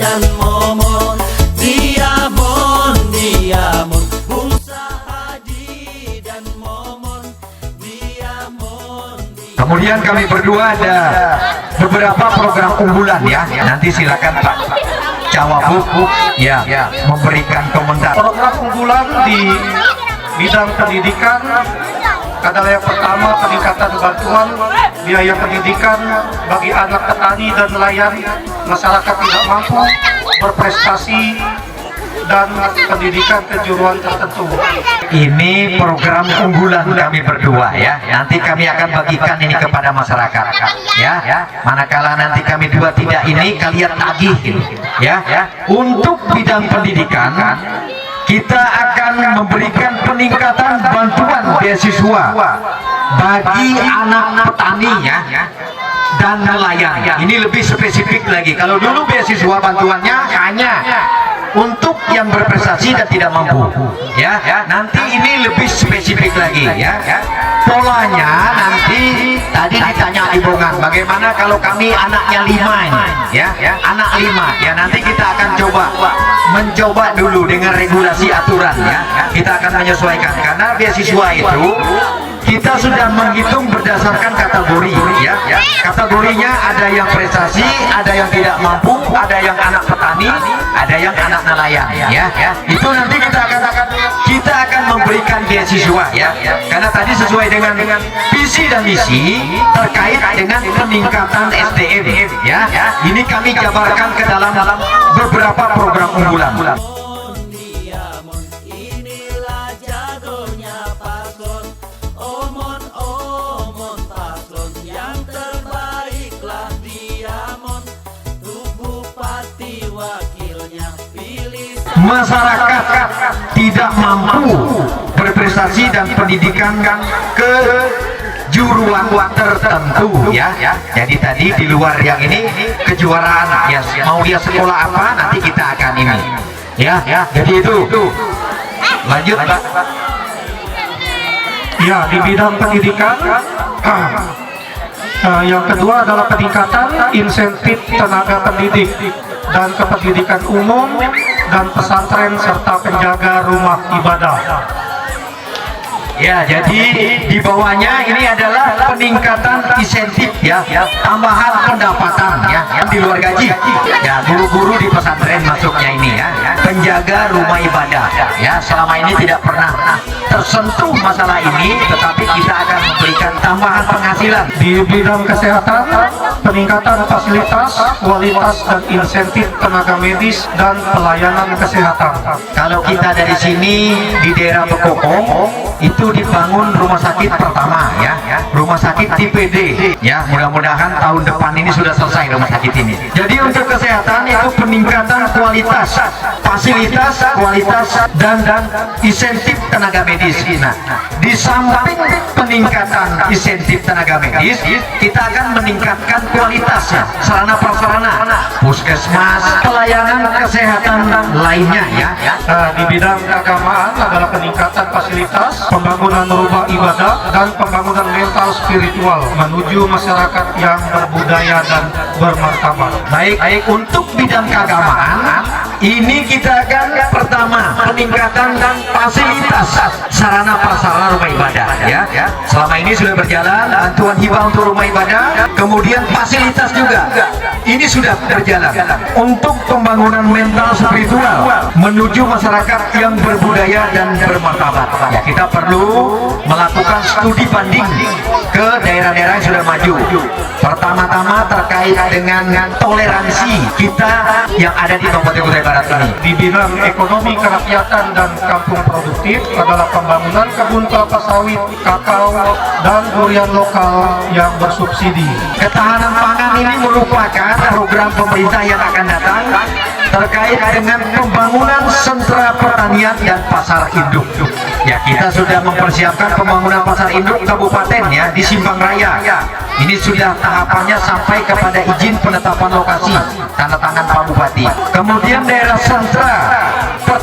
dan momon, diamond, diamond, Musa Haji dan momon, diamond. Kemudian kami berdua ada beberapa program unggulan ya. Nanti silakan Pak Cawagup ya memberikan komentar. Program unggulan di bidang pendidikan adalah yang pertama, peningkatan bantuan biaya pendidikan bagi anak petani dan nelayan masyarakat tidak mampu berprestasi dan pendidikan kejuruan tertentu. Ini program unggulan kami berdua ya. Nanti kami akan bagikan ini kepada masyarakat ya. Manakala nanti kami dua tidak ini, kalian tagih ya. Untuk bidang pendidikan kita akan memberikan peningkatan bantuan beasiswa bagi anak petani ya dan nelayan. Ini lebih spesifik lagi. Kalau dulu beasiswa bantuannya hanya untuk yang berprestasi dan tidak mampu ya. Nanti ini lebih spesifik lagi ya. Polanya nanti tadi ditanya Ibongan, bagaimana kalau kami anaknya 5 ini ya, anak 5 ya. Nanti kita akan mencoba dulu dengan regulasi aturan ya. Kita akan menyesuaikan karena beasiswa itu kita sudah menghitung berdasarkan kategori ya. Kategorinya ada yang prestasi, ada yang tidak mampu, ada yang anak petani, ada yang anak nelayan ya. Itu nanti kita akan memberikan beasiswa ya. Karena tadi sesuai dengan visi dan misi terkait dengan peningkatan SDM ya. Ini kami jabarkan ke dalam beberapa program unggulan. Masyarakat tidak mampu berprestasi dan pendidikan kejuruan tertentu ya. Jadi tadi di luar yang ini kejuaraan ya, mau dia sekolah apa nanti kita akan ini ya. Jadi itu lanjut Pak. Ya, di bidang pendidikan yang kedua adalah peningkatan insentif tenaga pendidik dan kependidikan umum dan pesantren serta penjaga rumah ibadah. Ya, jadi di bawahnya ini adalah peningkatan insentif ya, tambahan pendapatan ya, yang di luar gaji. Ya, guru-guru di pesantren masuknya ini ya, penjaga rumah ibadah ya. Selama ini tidak pernah tersentuh masalah ini, tetapi kita akan memberikan tambahan penghasilan. Di bidang kesehatan, peningkatan fasilitas, kualitas dan insentif tenaga medis dan pelayanan kesehatan. Kalau kita dari sini di daerah Bekokong itu dibangun rumah sakit pertama ya, rumah sakit tipe D ya. Mudah-mudahan tahun depan ini sudah selesai rumah sakit ini. Jadi untuk kesehatan itu peningkatan kualitas, fasilitas, kualitas dan insentif tenaga medis. Nah, di samping peningkatan insentif tenaga medis, kita akan meningkatkan kualitasnya, sarana prasarana, puskesmas, pelayanan kesehatan lainnya ya. Di bidang keagamaan adalah peningkatan fasilitas, pembangunan rumah ibadah dan pembangunan mental spiritual menuju masyarakat yang berbudaya dan bermartabat. Baik, untuk bidang keagamaan ini kita akan pertama peningkatan fasilitas sarana prasarana rumah ibadah ya. Selama ini sudah berjalan bantuan hibah untuk rumah ibadah, kemudian fasilitas juga ini sudah berjalan untuk pembangunan mental spiritual menuju masyarakat yang berbudaya dan bermartabat ya. Kita perlu melakukan studi banding ke daerah-daerah yang sudah maju. Pertama-tama terkait dengan toleransi kita yang ada di Kabupaten Kutai Barat ini. Di bidang ekonomi kerakyatan dan kampung produktif adalah pembangunan kebun kelapa sawit, kakao, dan durian lokal yang bersubsidi. Ketahanan pangan ini merupakan program pemerintah yang akan datang terkait dengan pembangunan sentra pertanian dan pasar induk. Ya, kita sudah mempersiapkan pembangunan pasar induk kabupaten ya di Simpang Raya. Ini sudah tahapannya sampai kepada izin penetapan lokasi, tanda tangan Pak Bupati. Kemudian daerah sentra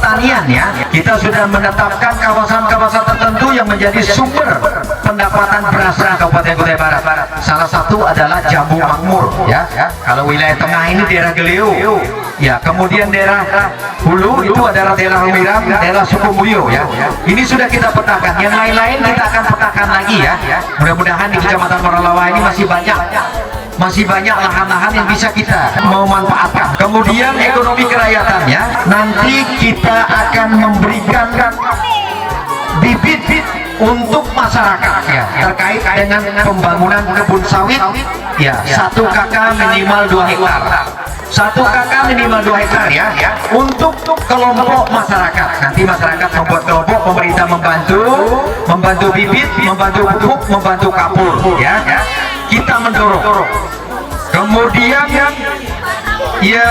pertanian ya, kita sudah menetapkan kawasan-kawasan tertentu yang menjadi sumber pendapatan beras Kabupaten Kutai Barat. Salah satu adalah Jambu Makmur ya. Kalau wilayah tengah ini daerah Geleu ya, kemudian daerah hulu itu adalah daerah Rumiram, daerah Sukubuyo ya. Ini sudah kita petakan, yang lain-lain kita akan petakan lagi ya. Mudah-mudahan di Kecamatan Moralawa ini masih banyak lahan-lahan yang bisa kita memanfaatkan. Kemudian ekonomi kerayaatannya, nanti kita akan memberikan bibit untuk masyarakat ya, terkait dengan pembangunan kebun sawit ya, 1 KK minimal 2 hektar. 1 KK minimal 2 hektar ya, untuk kelompok masyarakat. Nanti masyarakat membuat kelompok, pemerintah membantu bibit, membantu pupuk, membantu kapur ya. Kita mendorong. Kemudian ya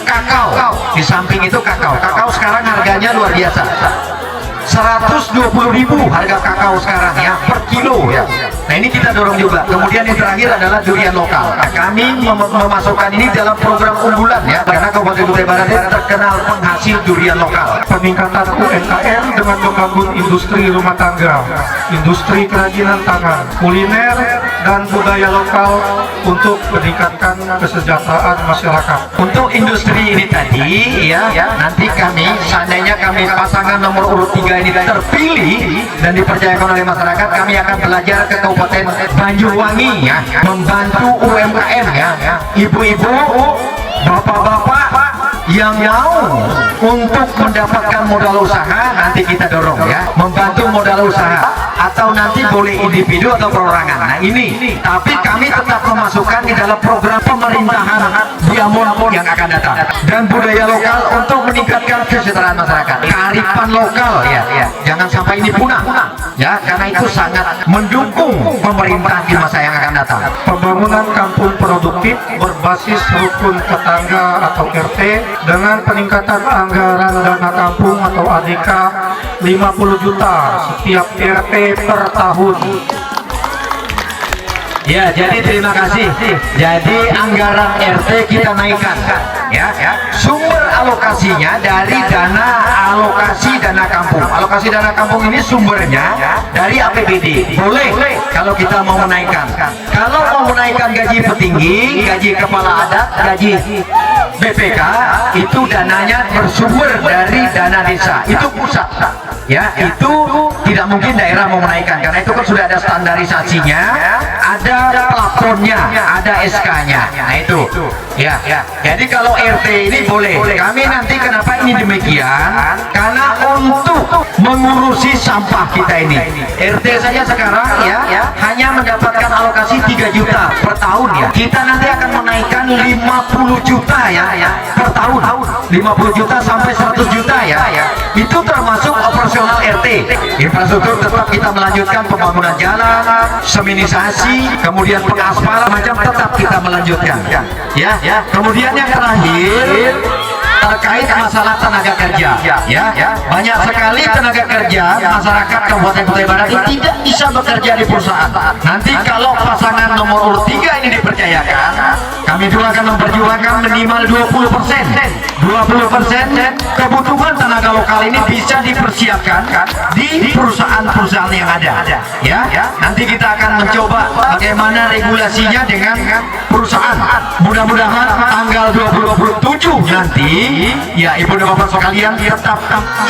kakao, di samping itu kakao sekarang harganya luar biasa, 120.000 harga kakao sekarang ya per kilo ya. Nah ini kita dorong juga. Kemudian yang terakhir adalah durian lokal. Nah, kami memasukkan ini dalam program unggulan ya, karena Kabupaten Kutai Barat terkenal penghasil durian lokal. Peningkatan UMKM dengan membangun industri rumah tangga, industri kerajinan tangan, kuliner, dan budaya lokal untuk meningkatkan kesejahteraan masyarakat. Untuk industri ini tadi ya, nanti kami, seandainya kami pasangan nomor urut 3 ini terpilih dan dipercayakan oleh masyarakat, kami akan belajar ke Kabupaten Banyuwangi ya, membantu UMKM ya, ibu-ibu, bapak-bapak yang mau untuk mendapatkan modal usaha, nanti kita dorong ya, membantu modal usaha, atau nanti boleh individu atau perorangan. Nah ini, tapi kami tetap memasukkan di dalam program pemerintahan Diamond yang akan datang, dan budaya lokal untuk meningkatkan kesejahteraan masyarakat, kearifan lokal ya, jangan sampai ini punah ya, karena itu sangat mendukung pemerintah di masa yang akan datang. Pembangunan kampung produktif berbasis rukun tetangga atau RT dengan peningkatan anggaran dana kampung atau ADK 50 juta setiap RT per tahun. Ya, jadi terima kasih. Jadi anggaran RT kita naikkan ya. Sumber alokasinya dari alokasi dana kampung. Alokasi dana kampung ini sumbernya dari APBD. Boleh kalau kita mau menaikkan. Kalau mau menaikkan gaji petinggi, gaji kepala adat, gaji BPK, itu dananya bersumber dari dana desa. Itu pusat. Ya, itu tidak mungkin daerah mau menaikkan, karena itu kan sudah ada standarisasinya, ada plafonnya, ada SK-nya. Nah itu ya. Jadi kalau RT ini boleh. Kami nanti kenapa ini demikian, karena untuk mengurusi sampah kita ini, RT saja sekarang ya hanya mendapatkan alokasi 3 juta per tahun ya. Kita nanti akan menaikkan 50 juta ya per tahun, 50 juta sampai 100 juta ya. Itu termasuk operasional RT. Infrastruktur tetap kita melanjutkan, pembangunan jalan, seminisasi, kemudian pengaspalan macam tetap kita melanjutkan ya. Kemudian yang terakhir terkait masalah tenaga kerja ya. Banyak sekali tenaga kerja masyarakat Kabupaten Kutai Barat ini tidak bisa bekerja di perusahaan. Nanti kalau pasangan nomor urut 3 ini dipercayakan, kami juga akan memperjuangkan minimal 20% kebutuhan tenaga lokal ini bisa dipersiapkan di perusahaan-perusahaan yang ada ya. Nanti kita akan mencoba bagaimana regulasinya dengan perusahaan. Mudah-mudahan tanggal 27 nanti ya, ibu dan bapak sekalian tetap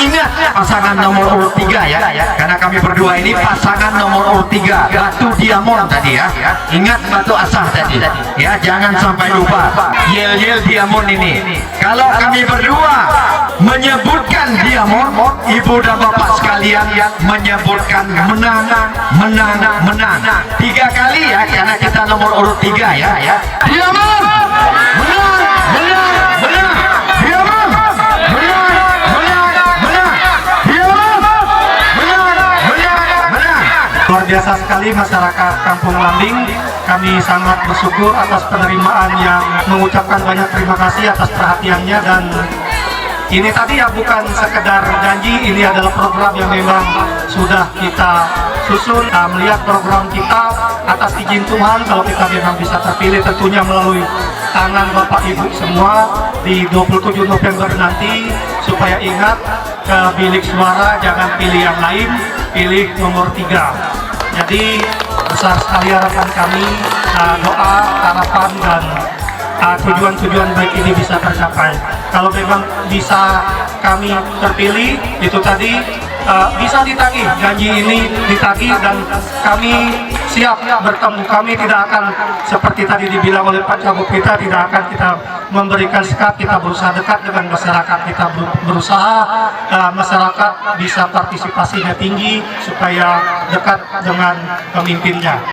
ingat pasangan nomor urut 3 ya, karena kami berdua ini pasangan nomor urut 3 batu diamond tadi ya. Ingat batu asah tadi ya, jangan sampai lupa yel-yel diamond ini. Kalau kami berdua menyebutkan diamond, ibu dan bapak sekalian menyebutkan menang 3 kali ya, karena kita nomor urut 3 ya. Diamond menang. Luar biasa sekali masyarakat Kampung Lambing. Kami sangat bersyukur atas penerimaan yang mengucapkan banyak terima kasih atas perhatiannya, dan ini tadi ya bukan sekedar janji, ini adalah program yang memang sudah kita susun. Melihat program kita atas izin Tuhan, kalau kita memang bisa terpilih tentunya melalui tangan Bapak Ibu semua, di 27 November nanti, supaya ingat ke bilik suara jangan pilih yang lain, pilih nomor 3. Jadi besar sekali harapan kami, doa, harapan dan tujuan-tujuan baik ini bisa tercapai. Kalau memang bisa kami terpilih, itu tadi bisa ditagih, janji ini ditagih dan kami siap bertemu. Kami tidak akan seperti tadi dibilang oleh Pak Cagup, kita tidak akan kita memberikan sekat, kita berusaha dekat dengan masyarakat, kita berusaha masyarakat bisa partisipasinya tinggi supaya dekat dengan pemimpinnya.